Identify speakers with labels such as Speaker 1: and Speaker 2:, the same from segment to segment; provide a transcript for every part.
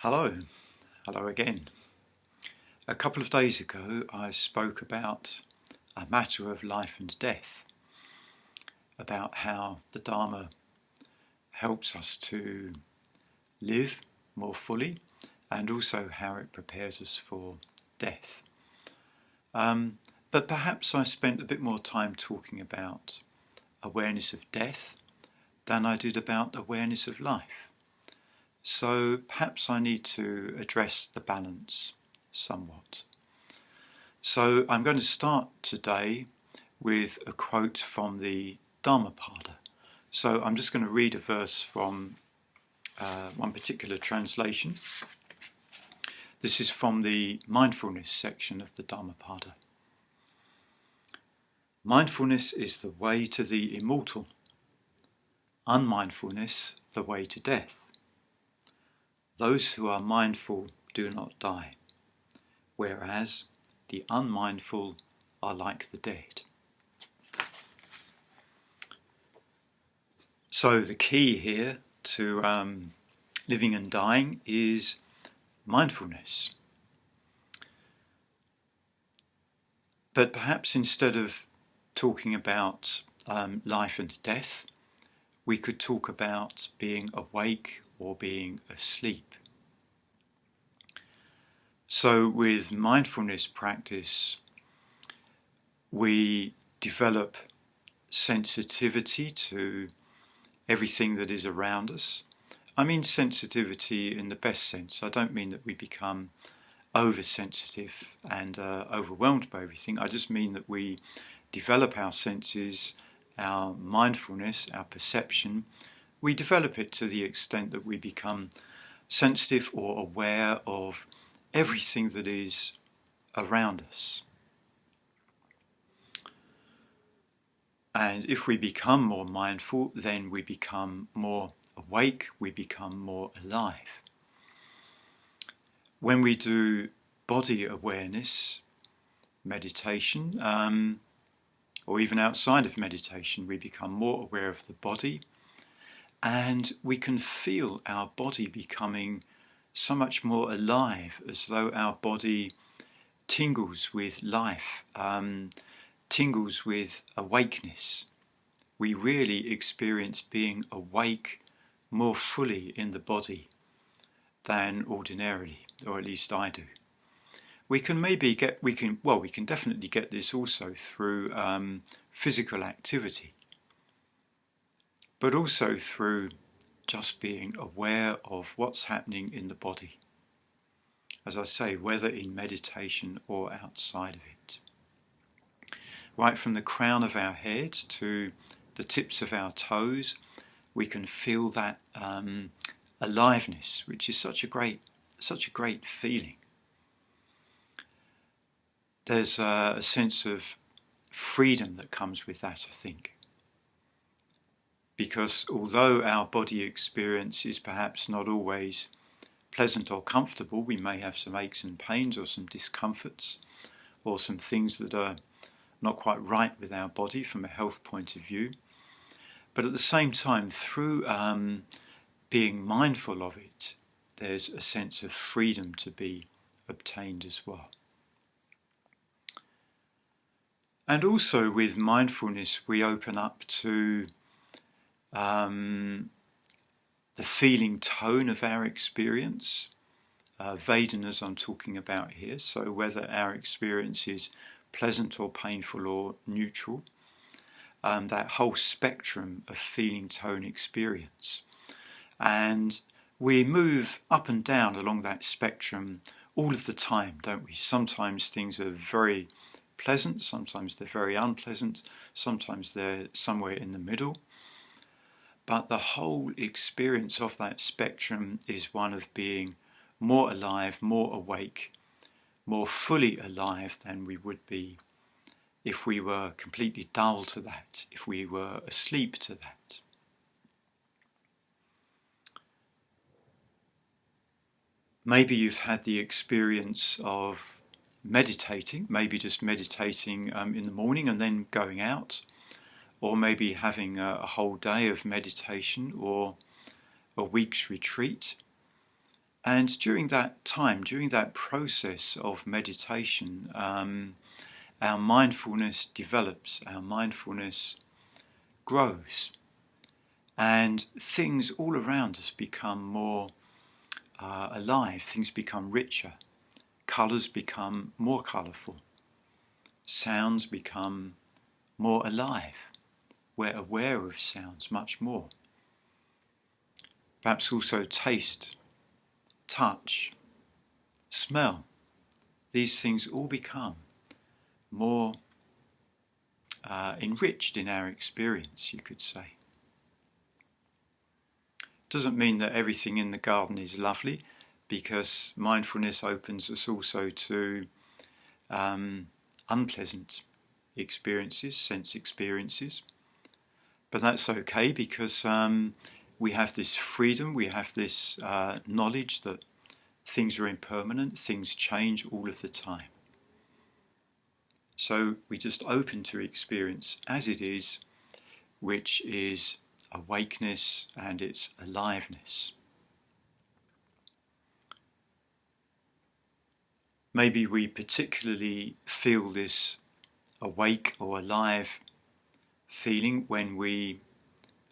Speaker 1: Hello again. A couple of days ago I spoke about a matter of life and death, about how the Dharma helps us to live more fully and also how it prepares us for death. But perhaps I spent a bit more time talking about awareness of death than I did about awareness of life. So perhaps I need to address the balance somewhat. So I'm going to start today with a quote from the Dhammapada. So I'm just going to read a verse from one particular translation. This is from the mindfulness section of the Dhammapada. Mindfulness is the way to the immortal, unmindfulness the way to death. Those who are mindful do not die, whereas the unmindful are like the dead. So the key here to living and dying is mindfulness. But perhaps instead of talking about life and death, we could talk about being awake or being asleep. So with mindfulness practice, we develop sensitivity to everything that is around us. I mean sensitivity in the best sense. I don't mean that we become oversensitive and overwhelmed by everything. I just mean that we develop our senses, our mindfulness, our perception. We develop it to the extent that we become sensitive or aware of everything that is around us. And if we become more mindful, then we become more awake, we become more alive. When we do body awareness, meditation, or even outside of meditation, we become more aware of the body, and we can feel our body becoming so much more alive, as though our body tingles with life, tingles with awakeness. We really experience being awake more fully in the body than ordinarily, or at least I do. We can definitely get this also through physical activity, but also through just being aware of what's happening in the body. As I say, whether in meditation or outside of it. Right from the crown of our heads to the tips of our toes, we can feel that aliveness, which is such a great feeling. There's a sense of freedom that comes with that, I think. Because although our body experience is perhaps not always pleasant or comfortable, we may have some aches and pains or some discomforts or some things that are not quite right with our body from a health point of view. But at the same time, through being mindful of it, there's a sense of freedom to be obtained as well. And also with mindfulness, we open up to the feeling tone of our experience, Vedanas I'm talking about here, so whether our experience is pleasant or painful or neutral, that whole spectrum of feeling tone experience. And we move up and down along that spectrum all of the time, don't we? Sometimes things are very pleasant, sometimes they're very unpleasant, sometimes they're somewhere in the middle. But the whole experience of that spectrum is one of being more alive, more awake, more fully alive than we would be if we were completely dull to that, if we were asleep to that. Maybe you've had the experience of meditating, maybe just meditating in the morning and then going out, or maybe having a whole day of meditation or a week's retreat. And during that time, during that process of meditation, our mindfulness develops, our mindfulness grows, and things all around us become more alive, things become richer, colours become more colourful, sounds become more alive. We're aware of sounds much more. Perhaps also taste, touch, smell. These things all become more enriched in our experience, you could say. Doesn't mean that everything in the garden is lovely, because mindfulness opens us also to unpleasant experiences, sense experiences. But that's okay, because we have this freedom, we have this knowledge that things are impermanent, things change all of the time. So we just open to experience as it is, which is awakeness and its aliveness. Maybe we particularly feel this awake or alive feeling when we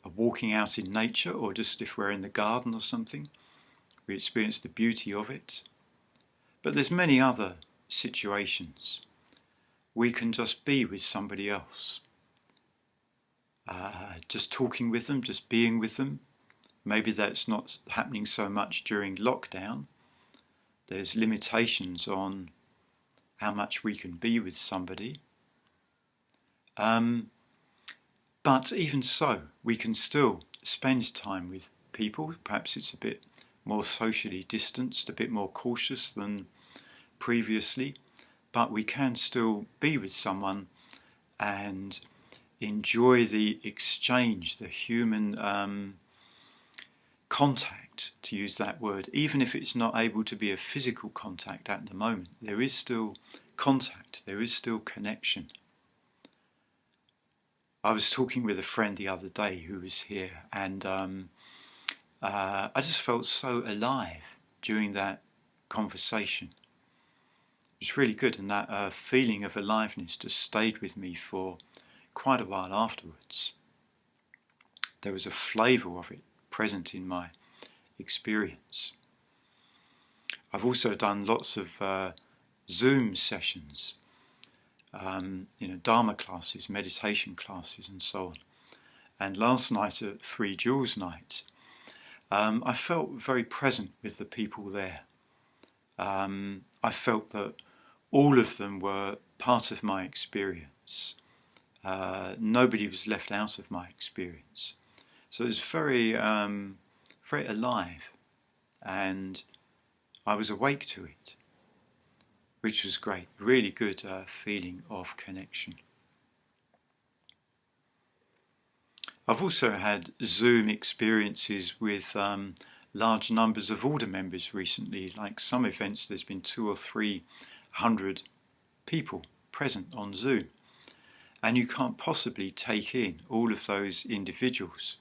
Speaker 1: are walking out in nature, or just if we're in the garden or something. We experience the beauty of it. But there's many other situations. We can just be with somebody else. Just talking with them, just being with them. Maybe that's not happening so much during lockdown. There's limitations on how much we can be with somebody. But even so, we can still spend time with people. Perhaps it's a bit more socially distanced, a bit more cautious than previously, but we can still be with someone and enjoy the exchange, the human contact, to use that word, even if it's not able to be a physical contact at the moment. There is still contact, there is still connection. I was talking with a friend the other day who was here, and I just felt so alive during that conversation. It was really good, and that feeling of aliveness just stayed with me for quite a while afterwards. There was a flavour of it present in my experience. I've also done lots of Zoom sessions, Dharma classes, meditation classes, and so on. And last night at Three Jewels night, I felt very present with the people there. I felt that all of them were part of my experience. Nobody was left out of my experience. So it was very, very alive, and I was awake to it, which was great. Really good feeling of connection. I've also had Zoom experiences with large numbers of order members recently. Like some events, there's been 200 or 300 people present on Zoom, and you can't possibly take in all of those individuals.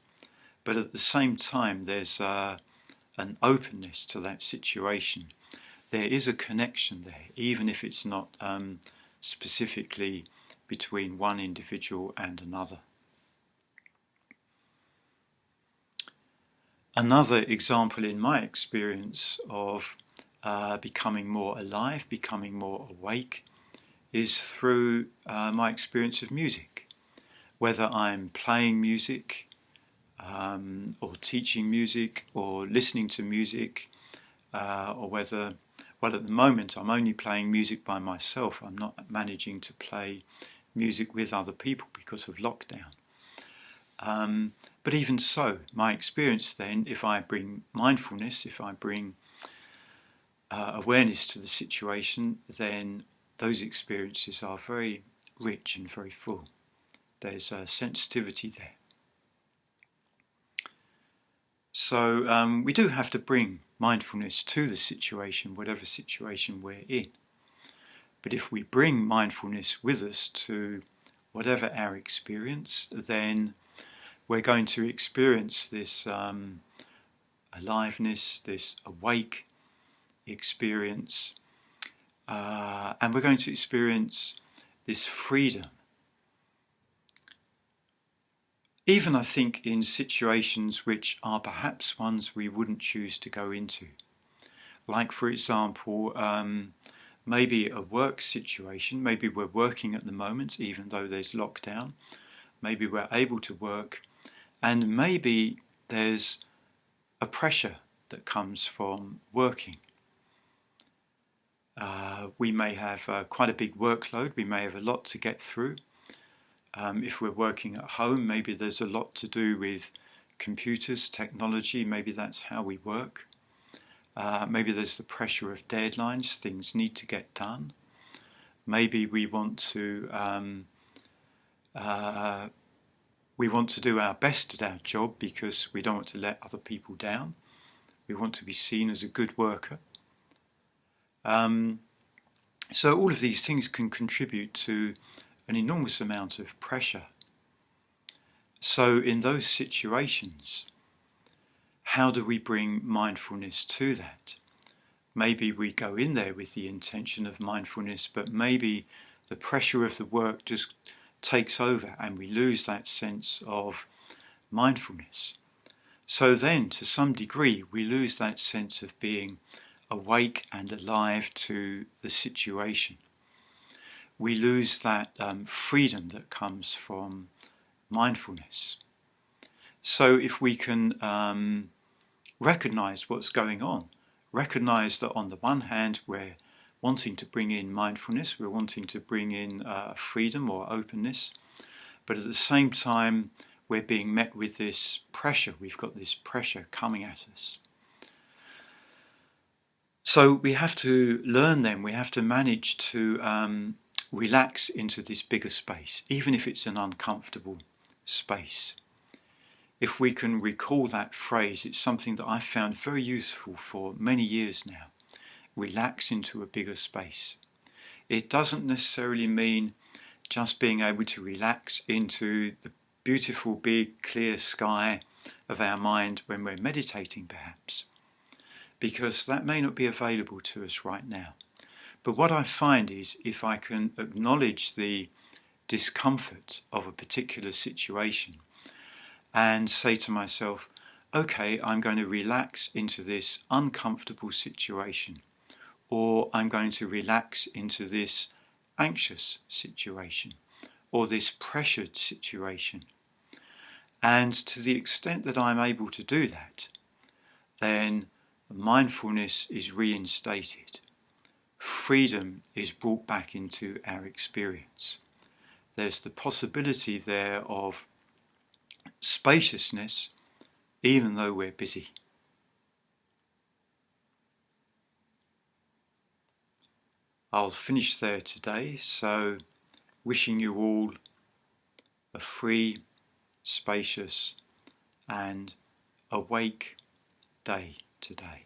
Speaker 1: But at the same time, there's an openness to that situation. There is a connection there, even if it's not specifically between one individual and another. Another example in my experience of becoming more alive, becoming more awake, is through my experience of music. Whether I'm playing music, or teaching music, or listening to music, or whether, well, at the moment I'm only playing music by myself. I'm not managing to play music with other people because of lockdown. But even so, my experience then, if I bring mindfulness, if I bring awareness to the situation, then those experiences are very rich and very full. There's a sensitivity there. So we do have to bring mindfulness to the situation, whatever situation we're in. But if we bring mindfulness with us to whatever our experience, then we're going to experience this aliveness, this awake experience, and we're going to experience this freedom. Even I think in situations which are perhaps ones we wouldn't choose to go into. Like for example, maybe a work situation, maybe we're working at the moment even though there's lockdown, maybe we're able to work, and maybe there's a pressure that comes from working. We may have quite a big workload, we may have a lot to get through. If we're working at home, maybe there's a lot to do with computers, technology, maybe that's how we work. Maybe there's the pressure of deadlines, things need to get done. Maybe we want to do our best at our job because we don't want to let other people down. We want to be seen as a good worker. So all of these things can contribute to an enormous amount of pressure. So in those situations, how do we bring mindfulness to that? Maybe we go in there with the intention of mindfulness, but maybe the pressure of the work just takes over and we lose that sense of mindfulness. So then, to some degree, we lose that sense of being awake and alive to the situation. We lose that freedom that comes from mindfulness. So if we can recognize what's going on, recognize that on the one hand we're wanting to bring in mindfulness, we're wanting to bring in freedom or openness, but at the same time we're being met with this pressure, we've got this pressure coming at us. So we have to learn then, we have to manage to relax into this bigger space, even if it's an uncomfortable space. If we can recall that phrase, it's something that I've found very useful for many years now. Relax into a bigger space. It doesn't necessarily mean just being able to relax into the beautiful, big, clear sky of our mind when we're meditating, perhaps, because that may not be available to us right now. But what I find is if I can acknowledge the discomfort of a particular situation and say to myself, okay, I'm going to relax into this uncomfortable situation, or I'm going to relax into this anxious situation, or this pressured situation. And to the extent that I'm able to do that, then mindfulness is reinstated. Freedom is brought back into our experience. There's the possibility there of spaciousness, even though we're busy. I'll finish there today, so wishing you all a free, spacious and awake day today.